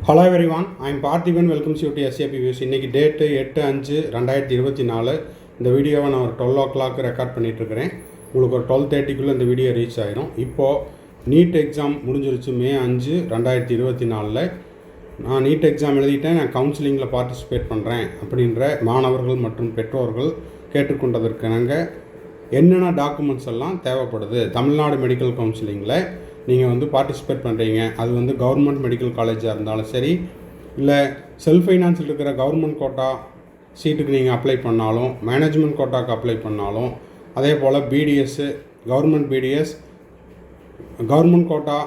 Hello everyone, I'm Parthiban. Welcome you to SAP views. இன்றைக்கி date 8/5/2024. இந்த வீடியோவை நான் ஒரு 12 o'clock ரெக்கார்ட் பண்ணிகிட்ருக்கிறேன். உங்களுக்கு ஒரு 12:30 இந்த வீடியோ ரீச் ஆகிடும். இப்போது நீட் எக்ஸாம் முடிஞ்சிருச்சு. May 5, 2024. நான் நீட் எக்ஸாம் எழுதிட்டேன், நான் கவுன்சிலிங்கில் பார்ட்டிசிபேட் பண்ணுறேன் அப்படின்ற மாணவர்கள் மற்றும் பெற்றோர்கள் கேட்டுக்கொண்டதற்கிணங்க என்னென்ன டாக்குமெண்ட்ஸ் எல்லாம் தேவைப்படுது. தமிழ்நாடு மெடிக்கல் கவுன்சிலிங்கில் நீங்கள் பார்ட்டிசிபேட் பண்ணுறீங்க. அது கவர்மெண்ட் மெடிக்கல் காலேஜாக இருந்தாலும் சரி, இல்லை செல்ஃப் ஃபைனான்ஸில் இருக்கிற கவர்மெண்ட் கோட்டா சீட்டுக்கு நீங்கள் அப்ளை பண்ணாலும், மேனேஜ்மெண்ட் கோட்டாவுக்கு அப்ளை பண்ணாலும், அதே போல் BDS, government BDS, government quota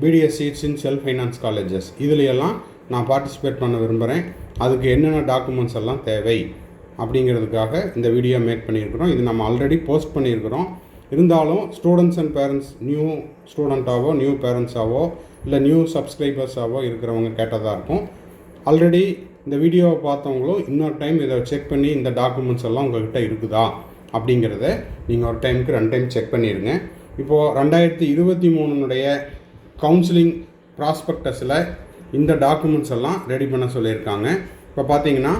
BDS seats in self finance colleges, இதுலையெல்லாம் நான் பார்ட்டிசிபேட் பண்ண விரும்புகிறேன். அதுக்கு என்னென்ன டாக்குமெண்ட்ஸ் எல்லாம் தேவை அப்படிங்கிறதுக்காக இந்த வீடியோ மேக் பண்ணியிருக்கிறோம். இது நம்ம ஆல்ரெடி போஸ்ட் பண்ணியிருக்கிறோம். இருந்தாலும் ஸ்டூடெண்ட்ஸ் அண்ட் பேரண்ட்ஸ், நியூ ஸ்டூடெண்ட்டாவோ நியூ பேரண்ட்ஸாவோ இல்லை நியூ சப்ஸ்கிரைபர்ஸாவோ இருக்கிறவங்க கேட்டதாக இருக்கும். ஆல்ரெடி இந்த வீடியோவை பார்த்தவங்களும் இன்னொரு டைம் இதை செக் பண்ணி இந்த டாக்குமெண்ட்ஸ் எல்லாம் உங்கள்கிட்ட இருக்குதா அப்படிங்கிறத நீங்கள் ஒரு டைமுக்கு 2 டைம் செக் பண்ணிடுங்க. இப்போது 2023 கவுன்சிலிங் ப்ராஸ்பெக்டஸில் இந்த டாக்குமெண்ட்ஸ் எல்லாம் ரெடி பண்ண சொல்லியிருக்காங்க. இப்போ பார்த்தீங்கன்னா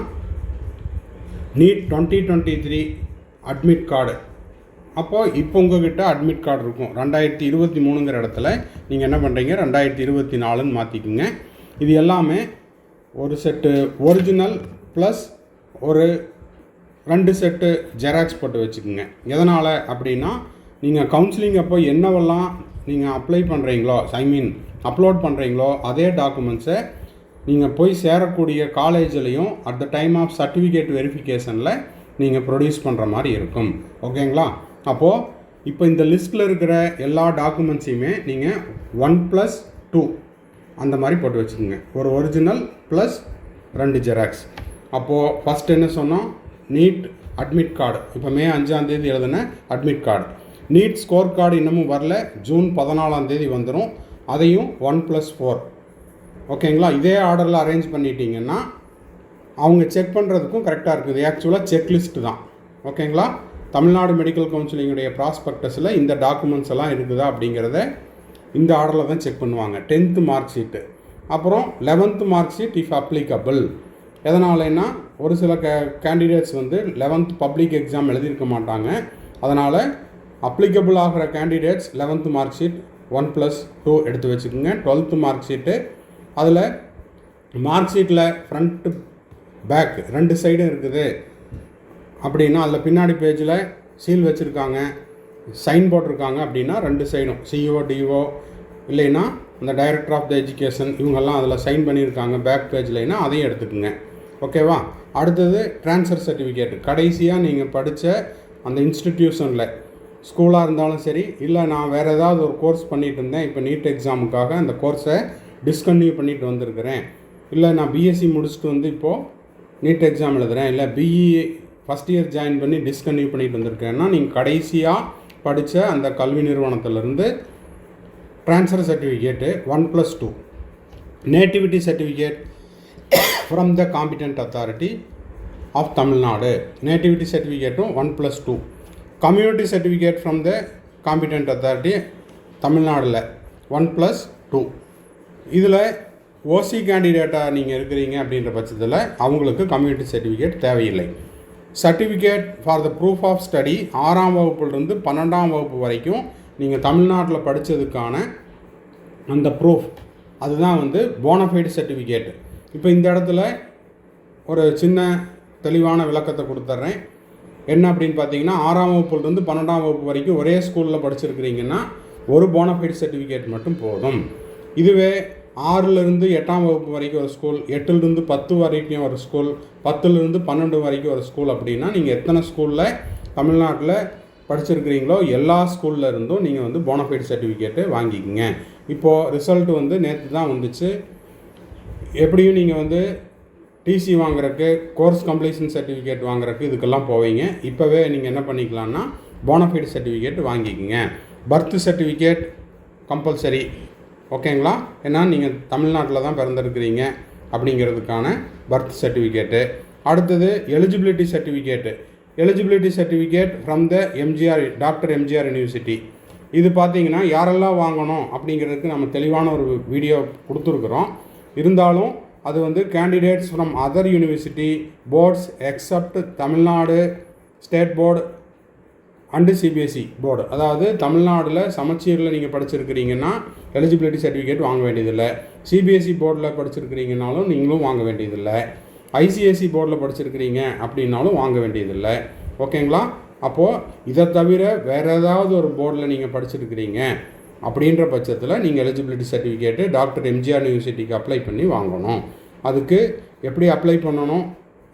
நீட் 2023 அட்மிட் கார்டு. அப்போது இப்போ உங்கள்கிட்ட அட்மிட் கார்டு இருக்கும். 2023 இடத்துல நீங்கள் என்ன பண்ணுறீங்க, 2024 மாற்றிக்குங்க. இது எல்லாமே ஒரு செட்டு ஒரிஜினல் ப்ளஸ் ஒரு 2 செட்டு ஜெராக்ஸ் போட்டு வச்சுக்கோங்க. எதனால் அப்படின்னா, நீங்கள் கவுன்சிலிங் அப்போ என்னவெல்லாம் நீங்கள் அப்ளை பண்ணுறீங்களோ, அப்லோட் பண்ணுறீங்களோ அதே டாக்குமெண்ட்ஸை நீங்கள் போய் சேரக்கூடிய காலேஜ்லேயும் at the time of certificate வெரிஃபிகேஷனில் நீங்கள் ப்ரொடியூஸ் பண்ணுற மாதிரி இருக்கும். ஓகேங்களா? அப்போது இப்போ இந்த லிஸ்ட்டில் இருக்கிற எல்லா டாக்குமெண்ட்ஸையுமே நீங்கள் 1+2 அந்த மாதிரி போட்டு வச்சுக்கோங்க. ஒரு ஒரிஜினல் ப்ளஸ் 2 ஜெராக்ஸ். அப்போது ஃபஸ்ட் என்ன சொன்னோம், நீட் அட்மிட் கார்டு. இப்போ May 5 எழுதின admit card. NEET score card இன்னமும் வரல, June 14 வந்துடும். அதையும் 1+4. ஓகேங்களா? இதே ஆர்டரில் அரேஞ்ச் பண்ணிட்டீங்கன்னா அவங்க செக் பண்ணுறதுக்கும் கரெக்டாக இருக்குது. ஆக்சுவலாக செக்லிஸ்ட்டு தான். ஓகேங்களா? தமிழ்நாடு மெடிக்கல் கவுன்சிலிங்குடைய ப்ராஸ்பெக்டஸில் இந்த டாக்குமெண்ட்ஸ் எல்லாம் இருக்குதா அப்படிங்கிறத இந்த ஆர்டரில் தான் செக் பண்ணுவாங்க. 10th மார்க் ஷீட்டு, அப்புறம் 11th mark sheet if applicable. எதனாலன்னா, ஒரு சில கேண்டிடேட்ஸ் 11th பப்ளிக் எக்ஸாம் எழுதியிருக்க மாட்டாங்க. அதனால் அப்ளிகபிள் ஆகிற கேண்டிடேட்ஸ் 11th மார்க் ஷீட் 1+2 எடுத்து வச்சுக்கோங்க. 12th மார்க் ஷீட்டு, அதில் மார்க் ஷீட்டில் ஃப்ரண்ட்டு பேக் 2 சைடும் இருக்குது அப்படின்னா, அதில் பின்னாடி பேஜில் சீல் வச்சுருக்காங்க, சைன் போட்டிருக்காங்க அப்படின்னா 2 சைடும் சிஇஓ டிஓ இல்லைன்னா அந்த டைரக்டர் ஆஃப் த எஜுகேஷன் இவங்கெல்லாம் அதில் சைன் பண்ணியிருக்காங்க பேக் பேஜ்லைன்னா அதையும் எடுத்துக்கோங்க. ஓகேவா? அடுத்தது ட்ரான்ஸ்ஃபர் சர்டிஃபிகேட். கடைசியாக நீங்கள் படித்த அந்த இன்ஸ்டிடியூஷனில் ஸ்கூலாக இருந்தாலும் சரி, இல்லை நான் வேறு ஏதாவது ஒரு கோர்ஸ் பண்ணிகிட்டு இருந்தேன், இப்போ நீட் எக்ஸாமுக்காக அந்த கோர்ஸை டிஸ்கன்டினியூ பண்ணிட்டு வந்திருக்கிறேன், இல்லை நான் பிஎஸ்சி முடிச்சுட்டு இப்போது நீட் எக்ஸாம் எழுதுகிறேன், இல்லை பிஇ ஃபஸ்ட் இயர் ஜாயின் பண்ணி டிஸ்கன்டினியூ பண்ணிட்டு வந்திருக்கேன்னா, நீங்கள் கடைசியாக படித்த அந்த கல்வி நிறுவனத்திலேருந்து transfer certificate 1+2, nativity certificate from the competent authority of Tamil Nadu, nativity சர்டிஃபிகேட்டும் 1+2, community certificate from the competent authority தமிழ்நாடில் 1+2. இதில் ஓசி கேண்டிடேட்டாக நீங்கள் இருக்கிறீங்க அப்படின்ற பட்சத்தில் அவங்களுக்கு கம்யூனிட்டி சர்டிஃபிகேட் தேவையில்லை. Certificate for the proof of study 6ஆம் வகுப்புலேருந்து 12ஆம் வகுப்பு வரைக்கும் நீங்கள் தமிழ்நாட்டில் படித்ததுக்கான அந்த ப்ரூஃப், அதுதான் போனஃபைடு சர்டிஃபிகேட். இப்போ இந்த இடத்துல ஒரு சின்ன தெளிவான விளக்கத்தை கொடுத்துட்றேன். என்ன அப்படின்னு பார்த்தீங்கன்னா, 6ஆம் வகுப்புலேருந்து 12ஆம் வகுப்பு வரைக்கும் ஒரே ஸ்கூலில் படிச்சிருக்கிறீங்கன்னா ஒரு போனஃபைடு சர்டிஃபிகேட் மட்டும் போதும். இதுவே 6லேருந்து 8ஆம் வகுப்பு வரைக்கும் ஒரு ஸ்கூல், 8லேருந்து 10 வரைக்கும் ஒரு ஸ்கூல், 10லேருந்து 12 வரைக்கும் ஒரு ஸ்கூல் அப்படின்னா, நீங்கள் எத்தனை ஸ்கூலில் தமிழ்நாட்டில் படிச்சிருக்கிறீங்களோ எல்லா ஸ்கூலில் இருந்தும் நீங்கள் போனஃபைடு சர்டிஃபிகேட்டு வாங்கிக்கோங்க. இப்போது ரிசல்ட்டு நேற்று தான் வந்துச்சு. எப்படியும் நீங்கள் டிசி வாங்குறதுக்கு, கோர்ஸ் கம்ப்ளீஷன் சர்டிஃபிகேட் வாங்குறதுக்கு இதுக்கெல்லாம் போவீங்க. இப்போவே நீங்கள் என்ன பண்ணிக்கலான்னா போனஃபைடு சர்டிஃபிகேட் வாங்கிக்கோங்க. Birth certificate compulsory. ஓகேங்களா? ஏன்னா நீங்கள் தமிழ்நாட்டில் தான் பிறந்திருக்கிறீங்க அப்படிங்கிறதுக்கான பர்த் சர்டிஃபிகேட்டு. அடுத்தது eligibility certificate. Eligibility certificate from the doctor MGR university. இது பார்த்தீங்கன்னா யாரெல்லாம் வாங்கணும் அப்படிங்கிறதுக்கு நம்ம தெளிவான ஒரு வீடியோ கொடுத்துருக்குறோம். இருந்தாலும் அது வந்து candidates from other university boards except Tamil Nadu state board and CBSE board, அதாவது தமிழ்நாட்டில் சமச்சீரில் நீங்கள் படிச்சிருக்கிறீங்கன்னா எலிஜிபிலிட்டி சர்டிஃபிகேட் வாங்க வேண்டியதில்லை. சிபிஎஸ்சி போர்டில் படிச்சிருக்கிறீங்கனாலும் நீங்களும் வாங்க வேண்டியதில்லை. ஐசிஎஸ்சி போர்டில் படிச்சிருக்கிறீங்க அப்படின்னாலும் வாங்க வேண்டியதில்லை. ஓகேங்களா? அப்போது இதை தவிர வேறு ஏதாவது ஒரு போர்டில் நீங்கள் படிச்சிருக்கிறீங்க அப்படின்ற பட்சத்தில் நீங்கள் எலிஜிபிலிட்டி சர்டிஃபிகேட்டு டாக்டர் எம்ஜிஆர் யூனிவர்சிட்டிக்கு அப்ளை பண்ணி வாங்கணும். அதுக்கு எப்படி அப்ளை பண்ணணும்,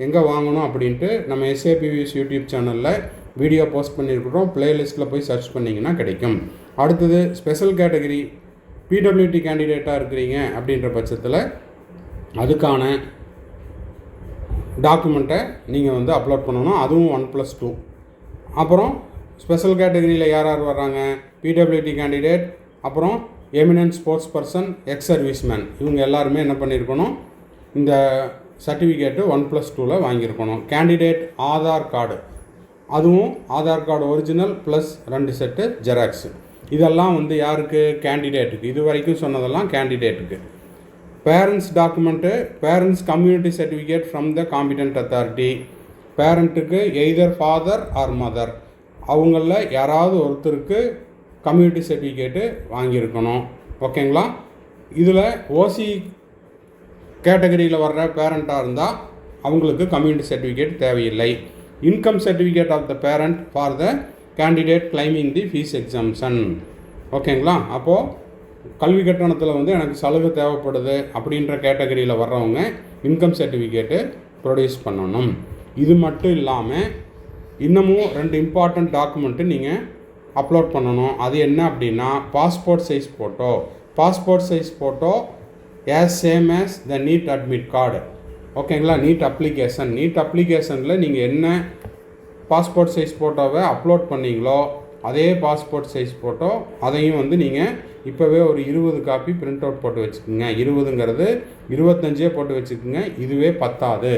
எங்கே வாங்கணும் அப்படின்ட்டு நம்ம எஸ்ஏபிவிஎஸ் யூடியூப் சேனலில் வீடியோ போஸ்ட் பண்ணியிருக்கிறோம். ப்ளேலிஸ்ட்டில் போய் சர்ச் பண்ணிங்கன்னா கிடைக்கும். அடுத்தது ஸ்பெஷல் கேட்டகரி பிடபிள்யூடி கேண்டிடேட்டாக இருக்கிறீங்க அப்படின்ற பட்சத்தில் அதுக்கான டாக்குமெண்ட்டை நீங்கள் வந்து அப்லோட் பண்ணணும். அதுவும் 1+2. அப்புறம் ஸ்பெஷல் கேட்டகரியில் யார் யார் வர்றாங்க, பிடபிள்யூடி கேண்டிடேட், அப்புறம் eminent sports person, ex serviceman, இவங்க எல்லாருமே என்ன பண்ணியிருக்கணும், இந்த சர்டிஃபிகேட்டு 1+2 வாங்கியிருக்கணும். கேண்டிடேட் ஆதார் கார்டு, அதுவும் Aadhaar card original plus 2 set xerox. இதெல்லாம் வந்து யாருக்கு, கேண்டிடேட்டுக்கு. இது வரைக்கும் சொன்னதெல்லாம் கேண்டிடேட்டுக்கு. Parents document, parents community certificate from the competent authority. பேரண்ட்டுக்கு எய்தர் ஃபாதர் ஆர் மதர், அவங்களில் யாராவது ஒருத்தருக்கு கம்யூனிட்டி சர்டிஃபிகேட்டு வாங்கியிருக்கணும். ஓகேங்களா? இதில் ஓசி கேட்டகரியில் வர்ற பேரண்ட்டாக இருந்தால் அவங்களுக்கு கம்யூனிட்டி சர்டிஃபிகேட் தேவையில்லை. Income certificate of the parent for the candidate claiming the fee exemption. ஓகேங்களா? அப்போது கல்வி கட்டணத்தில் வந்து எனக்கு சலுகை தேவைப்படுது அப்படின்ற கேட்டகரியில் வர்றவங்க இன்கம் சர்டிஃபிகேட்டு ப்ரொடியூஸ் பண்ணணும். இது மட்டும் இல்லாமல் இன்னமும் 2 இம்பார்ட்டண்ட் டாக்குமெண்ட்டு நீங்கள் அப்லோட் பண்ணணும். அது என்ன அப்படின்னா, passport size photo. Passport size photo same as the need admit card. ஓகேங்களா? நீட் அப்ளிகேஷனில் நீங்கள் என்ன பாஸ்போர்ட் சைஸ் ஃபோட்டோவை அப்லோட் பண்ணீங்களோ அதே பாஸ்போர்ட் சைஸ் ஃபோட்டோ அதையும் வந்து நீங்கள் இப்போவே ஒரு 20 காப்பி பிரிண்ட் அவுட் போட்டு வச்சுக்கோங்க. 20ங்கிறது 25 போட்டு வச்சுக்கோங்க. இதுவே பத்தாது.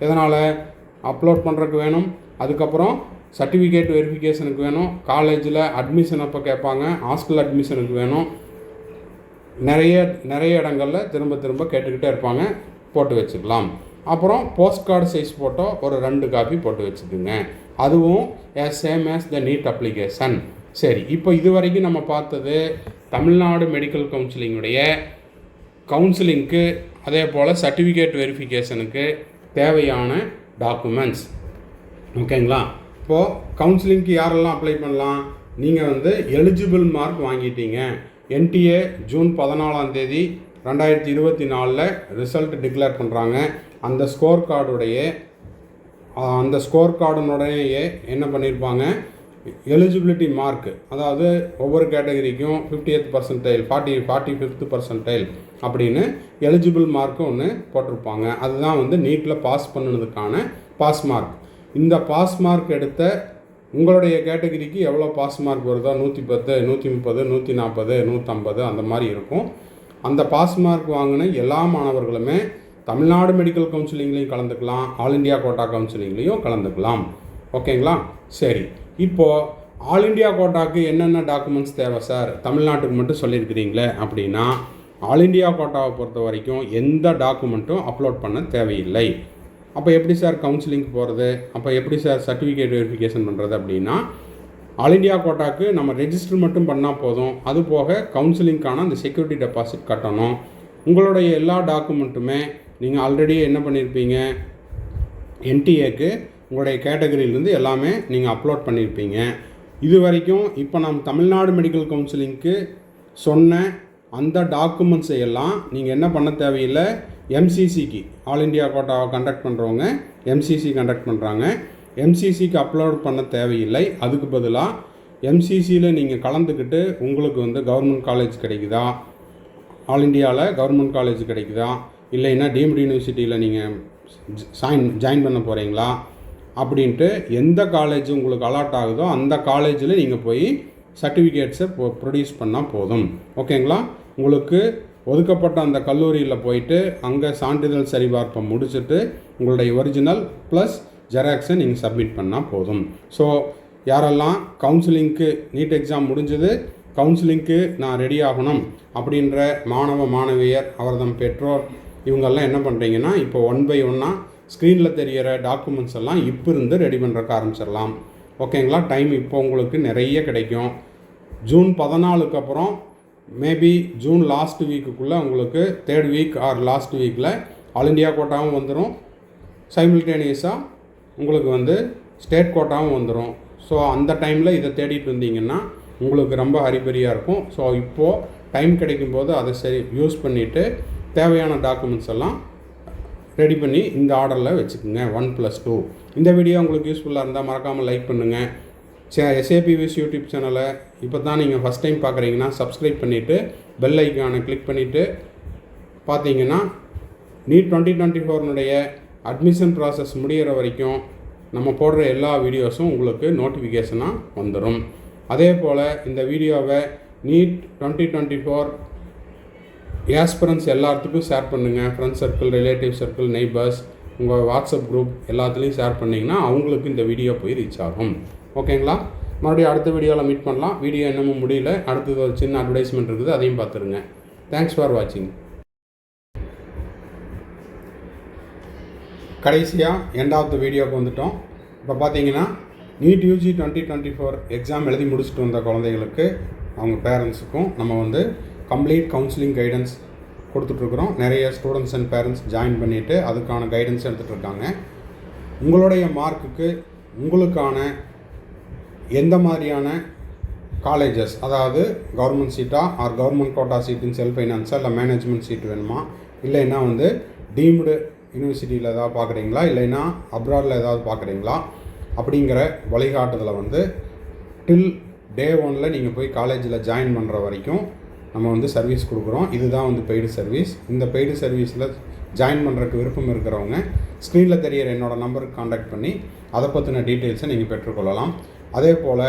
இதனால் அப்லோட் பண்ணுறதுக்கு வேணும். அதுக்கப்புறம் சர்டிஃபிகேட் வெரிஃபிகேஷனுக்கு வேணும். காலேஜில் அட்மிஷன் அப்போ கேட்பாங்க, ஹாஸ்டல் அட்மிஷனுக்கு வேணும். நிறைய இடங்களில் திரும்ப கேட்டுக்கிட்டே இருப்பாங்க, போட்டு வச்சுக்கலாம். அப்புறம் போஸ்ட் கார்டு சைஸ் ஃபோட்டோ ஒரு 2 காப்பி போட்டு வச்சுக்கோங்க. அதுவும் same as the need application. சரி, இப்போ இது வரைக்கும் நம்ம பார்த்தது தமிழ்நாடு மெடிக்கல் கவுன்சிலிங்குடைய கவுன்சிலிங்க்கு அதே போல் சர்டிஃபிகேட் வெரிஃபிகேஷனுக்கு தேவையான டாக்குமெண்ட்ஸ். ஓகேங்களா? இப்போது கவுன்சிலிங்க்கு யாரெல்லாம் அப்ளை பண்ணலாம், நீங்கள் வந்து எலிஜிபிள் மார்க் வாங்கிட்டீங்க. என்டிஏ ஜூன் 14 2024 ரிசல்ட் டிக்ளேர் பண்ணுறாங்க. அந்த ஸ்கோர் கார்டுனுடைய என்ன பண்ணியிருப்பாங்க, எலிஜிபிலிட்டி மார்க்கு, அதாவது ஒவ்வொரு கேட்டகரிக்கும் 50th பர்சன்டைல் 45th பர்சன்டைல் அப்படின்னு எலிஜிபிள் மார்க்கு ஒன்று போட்டிருப்பாங்க. அதுதான் வந்து நீட்டில் பாஸ் பண்ணுறதுக்கான பாஸ் மார்க். இந்த பாஸ் மார்க் எடுத்த உங்களுடைய கேட்டகரிக்கு எவ்வளோ பாஸ் மார்க் வருதோ 110, 130, 140, 150 அந்த மாதிரி இருக்கும். அந்த பாஸ் மார்க் வாங்கின எல்லா மாணவர்களுமே தமிழ்நாடு மெடிக்கல் கவுன்சிலிங்லேயும் கலந்துக்கலாம், ஆல் இண்டியா கோட்டா கவுன்சிலிங்லேயும் கலந்துக்கலாம். ஓகேங்களா? சரி, இப்போது ஆல் இண்டியா கோட்டாக்கு என்னென்ன டாக்குமெண்ட்ஸ் தேவை சார், தமிழ்நாட்டுக்கு மட்டும் சொல்லியிருக்கிறீங்களே அப்படின்னா, ஆல் இண்டியா கோட்டாவை பொறுத்த வரைக்கும் எந்த டாக்குமெண்ட்டும் அப்லோட் பண்ண தேவையில்லை. அப்போ எப்படி சார் கவுன்சிலிங்க்கு போகிறது, அப்போ எப்படி சார் சர்டிஃபிகேட் வெரிஃபிகேஷன் பண்ணுறது அப்படின்னா, ஆல் இண்டியா கோட்டாக்கு நம்ம ரெஜிஸ்டர் மட்டும் பண்ணால் போதும். அது போக கவுன்சிலிங்க்கான அந்த செக்யூரிட்டி டெபாசிட் கட்டணும். உங்களுடைய எல்லா டாக்குமெண்ட்டுமே நீங்கள் ஆல்ரெடி என்ன பண்ணியிருப்பீங்க, என்டிஏக்கு உங்களுடைய கேட்டகரியிலேருந்து எல்லாமே நீங்கள் அப்லோட் பண்ணியிருப்பீங்க. இது வரைக்கும் இப்போ நம்ம தமிழ்நாடு மெடிக்கல் கவுன்சிலிங்க்கு சொன்ன அந்த டாக்குமெண்ட்ஸை எல்லாம் நீங்கள் என்ன பண்ண தேவையில்லை, எம்சிசிக்கு ஆல் இண்டியா கோட்டாவை கண்டக்ட் பண்ணுறவங்க எம்சிசி கண்டக்ட் பண்ணுறாங்க, எம்சிசிக்கு அப்லோட் பண்ண தேவையில்லை. அதுக்கு பதிலாக எம்சிசியில் நீங்கள் கலந்துக்கிட்டு உங்களுக்கு வந்து கவர்மெண்ட் காலேஜ் கிடைக்குதா, ஆல் இண்டியாவில் கவர்மெண்ட் காலேஜ் கிடைக்குதா, இல்லைன்னா டீம்டு யூனிவர்சிட்டியில் நீங்கள் ஜாயின் பண்ண போகிறீங்களா அப்படின்ட்டு எந்த காலேஜ் உங்களுக்கு அலாட் ஆகுதோ அந்த காலேஜில் நீங்கள் போய் சர்டிஃபிகேட்ஸை ப்ரொடியூஸ் பண்ணால் போதும். ஓகேங்களா? உங்களுக்கு ஒதுக்கப்பட்ட அந்த கல்லூரியில் போயிட்டு அங்கே சான்றிதழ் சரிபார்ப்பை முடிச்சுட்டு உங்களுடைய ஒரிஜினல் ப்ளஸ் ஜெராக்ஸை நீங்கள் சப்மிட் பண்ணால் போதும். ஸோ யாரெல்லாம் கவுன்சிலிங்க்கு நீட் எக்ஸாம் முடிஞ்சது, கவுன்சிலிங்க்கு நான் ரெடி ஆகணும் அப்படின்ற மாணவியர், அவர்தம் பெற்றோர் இவங்கெல்லாம் என்ன பண்ணுறீங்கன்னா இப்போ 1 by 1 ஸ்க்ரீனில் தெரிகிற டாக்குமெண்ட்ஸ் எல்லாம் இப்போ இருந்து ரெடி பண்ணுறக்கு ஆரம்பிச்சிடலாம். ஓகேங்களா? டைம் இப்போ உங்களுக்கு நிறைய கிடைக்கும். ஜூன் 14க்கு அப்புறம் மேபி ஜூன் லாஸ்ட் வீக்குக்குள்ளே உங்களுக்கு 3rd வீக் ஆர் லாஸ்ட் வீக்கில் ஆல் இண்டியா கோட்டாவும் வந்துடும், சைமில்டேனியஸாக உங்களுக்கு வந்து ஸ்டேட் கோட்டாவும் வந்துடும். ஸோ அந்த டைமில் இதை தேடிட்டு இருந்தீங்கன்னா உங்களுக்கு ரொம்ப ஹரிபரியாக இருக்கும். ஸோ இப்போது டைம் கிடைக்கும்போது அதை சரி யூஸ் பண்ணிவிட்டு தேவையான டாக்குமெண்ட்ஸ் எல்லாம் ரெடி பண்ணி இந்த ஆர்டரில் வச்சுக்கோங்க. 1+2. இந்த வீடியோ உங்களுக்கு யூஸ்ஃபுல்லாக இருந்தால் மறக்காமல் லைக் பண்ணுங்கள். SAPVS யூடியூப் சேனலை இப்போ தான் நீங்கள் ஃபஸ்ட் டைம் பார்க்குறீங்கன்னா சப்ஸ்கிரைப் பண்ணிவிட்டு பெல் ஐக்கானை கிளிக் பண்ணிவிட்டு பார்த்தீங்கன்னா நீட் 2024 அட்மிஷன் ப்ராசஸ் முடிகிற வரைக்கும் நம்ம போடுற எல்லா வீடியோஸும் உங்களுக்கு நோட்டிஃபிகேஷனாக வந்துடும். அதே போல் இந்த வீடியோவை நீட் 2024 ஆஸ்பிரன்ஸ் எல்லாத்துக்கும் ஷேர் பண்ணுங்கள். Friends circle, relative circle, neighbours, உங்கள் வாட்ஸ்அப் குரூப் எல்லாத்துலேயும் ஷேர் பண்ணிங்கன்னா அவங்களுக்கு இந்த வீடியோ போய் ரீச் ஆகும். ஓகேங்களா? மறுபடியும் அடுத்த வீடியோவில் மீட் பண்ணலாம். வீடியோ இன்னமும் முடியல, அடுத்தது ஒரு சின்ன அட்வர்டைஸ்மெண்ட் இருக்குது, அதையும் பார்த்துருங்க. தேங்க்ஸ் ஃபார் வாட்சிங். கடைசியாக எண்ட் ஆஃப் த வீடியோவுக்கு வந்துட்டோம். இப்போ பார்த்தீங்கன்னா நீட் யூஜி 2024 எக்ஸாம் எழுதி முடிச்சுட்டு வந்த குழந்தைகளுக்கு அவங்க பேரண்ட்ஸுக்கும் நம்ம வந்து கம்ப்ளீட் கவுன்சிலிங் கைடன்ஸ் கொடுத்துட்ருக்குறோம். நிறைய ஸ்டூடெண்ட்ஸ் அண்ட் பேரண்ட்ஸ் ஜாயின் பண்ணிவிட்டு அதுக்கான கைடன்ஸ் எடுத்துகிட்ருக்காங்க. உங்களுடைய மார்க்குக்கு உங்களுக்கான எந்த மாதிரியான காலேஜஸ், அதாவது கவர்மெண்ட் சீட்டா ஆர் கவர்மெண்ட் கோட்டா சீட்டுன்னு செல்ஃப் ஃபைனான்ஸாக இல்லை மேனேஜ்மெண்ட் சீட் வேணுமா, இல்லைன்னா வந்து டீம்டு யூனிவர்சிட்டியில் ஏதாவது பார்க்குறீங்களா, இல்லைன்னா அப்ராடில் ஏதாவது பார்க்குறீங்களா அப்படிங்கிற வழிகாட்டுதலை வந்து டில் Day 1 நீங்கள் போய் காலேஜில் ஜாயின் பண்ணுற வரைக்கும் நம்ம வந்து சர்வீஸ் கொடுக்குறோம். இதுதான் வந்து பெய்டு சர்வீஸ். இந்த பெய்டு சர்வீஸில் ஜாயின் பண்ணுறதுக்கு விருப்பம் இருக்கிறவங்க ஸ்க்ரீனில் தெரிகிற என்னோடய நம்பருக்கு காண்டாக்ட் பண்ணி அதை பற்றின டீட்டெயில்ஸை நீங்கள் பெற்றுக்கொள்ளலாம். அதே போல்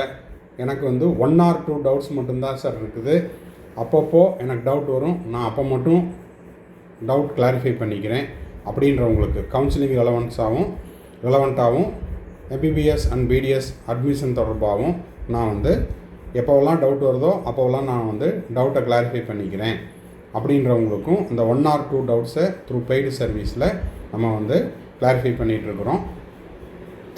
எனக்கு வந்து 1 or 2 டவுட்ஸ் மட்டும்தான் சார் இருக்குது. அப்பப்போ எனக்கு டவுட் வரும், நான் அப்போ மட்டும் டவுட் கிளாரிஃபை பண்ணிக்கிறேன் அப்படின்றவங்களுக்கு கவுன்சிலிங் ரெலவெண்ட்டாகவும் MBBS அண்ட் BDS அட்மிஷன் தொடர்பாகவும் நான் வந்து எப்போவெல்லாம் டவுட் வருதோ அப்போவெல்லாம் நான் வந்து டவுட்டை கிளாரிஃபை பண்ணிக்கிறேன் அப்படின்றவங்களுக்கும் இந்த 1 or 2 டவுட்ஸை த்ரூ பெய்டு சர்வீஸில் நம்ம வந்து கிளாரிஃபை பண்ணிகிட்ருக்குறோம்.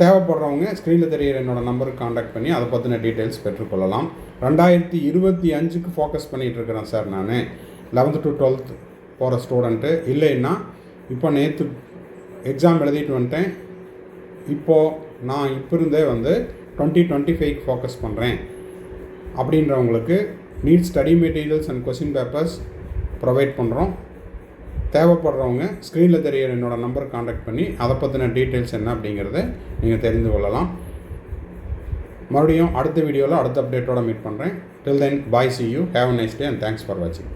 தேவைப்படுறவங்க ஸ்க்ரீனில் தெரிகிற என்னோடய நம்பருக்கு காண்டாக்ட் பண்ணி அதை பற்றின டீட்டெயில்ஸ் பெற்றுக்கொள்ளலாம். 2025க்கு ஃபோக்கஸ் பண்ணிகிட்ருக்கிறேன் சார். நான் 11th to 12th போகிற ஸ்டூடெண்ட்டு இல்லைன்னா இப்போ நேற்று எக்ஸாம் எழுதிட்டு வந்துட்டேன், இப்போது நான் இப்போ இருந்தே வந்து 2025க்கு ஃபோக்கஸ் பண்ணுறேன் அப்படின்றவங்களுக்கு NEET study materials and question papers provide பண்ணுறோம். தேவைப்படுறவங்க ஸ்க்ரீனில் தெரிகிற என்னோடய நம்பருக்கு காண்டாக்ட் பண்ணி அதை பற்றின டீட்டெயில்ஸ் என்ன அப்படிங்கிறத நீங்கள் தெரிந்து கொள்ளலாம். மறுபடியும் அடுத்த வீடியோவில் அடுத்த அப்டேட்டோடு மீட் பண்ணுறேன். டில் தென், பாய், see you, have a nice day and thanks for watching.